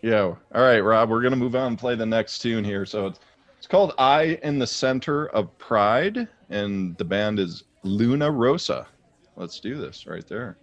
Yeah. All right, Rob, we're going to move on and play the next tune here. So it's called I in the Center of Pride, and the band is Luna Rosa. Let's do this right there.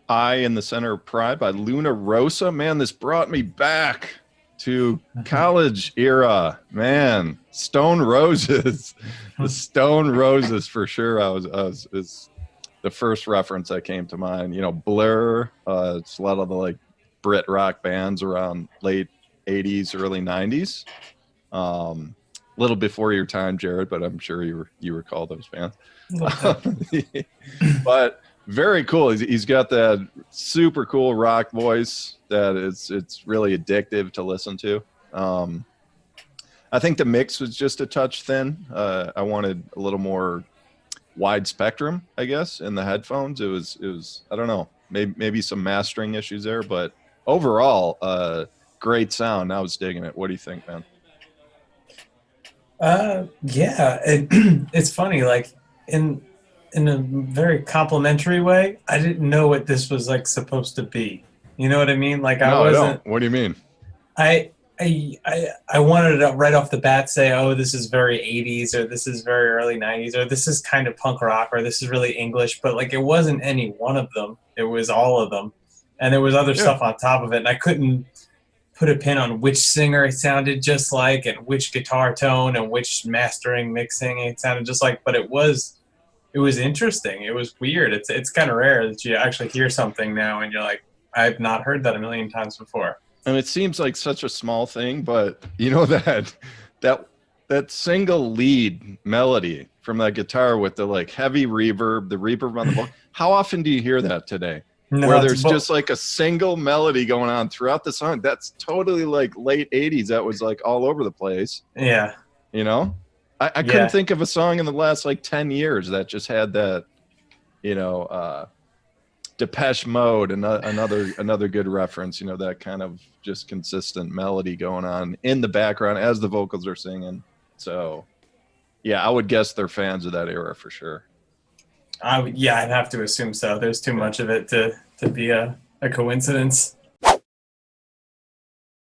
I in the Center of Pride by Luna Rosa. Man, this brought me back to college era. Man, Stone Roses. The Stone Roses for sure. Is the first reference that came to mind. You know, Blur, it's a lot of the like Brit rock bands around late 80s, early 90s. A little before your time, Jared, but I'm sure you recall those bands. But very cool. He's got that super cool rock voice that it's really addictive to listen to. I think the mix was just a touch thin. I wanted a little more wide spectrum, I guess, in the headphones. It was I don't know, maybe some mastering issues there, but overall, great sound. I was digging it. What do you think, man? Yeah, it's funny. Like in a very complimentary way, I didn't know what this was like supposed to be. You know what I mean? Like I No, I don't. wasn't. What do you mean? I I wanted to right off the bat say, oh, this is very 80s, or this is very early 90s, or this is kind of punk rock, or this is really English. But like it wasn't any one of them. It was all of them, and there was other Yeah. stuff on top of it, and I couldn't put a pin on which singer it sounded just like, and which guitar tone, and which mastering mixing it sounded just like. But it was interesting. It was weird. It's kind of rare that you actually hear something now and you're like, I've not heard that a million times before. And it seems like such a small thing, but you know that that single lead melody from that guitar with the like heavy reverb, the reverb on the vocal. How often do you hear that today? Where No, it's there's just like a single melody going on throughout the song. That's totally like late 80s. That was like all over the place. yeah, You know? I couldn't yeah, think of a song in the last like 10 years that just had that, you know, Depeche Mode, and another good reference, you know, that kind of just consistent melody going on in the background as the vocals are singing. So yeah, I would guess they're fans of that era for sure. yeah. I'd have to assume so. There's too Yeah. much of it to be a coincidence.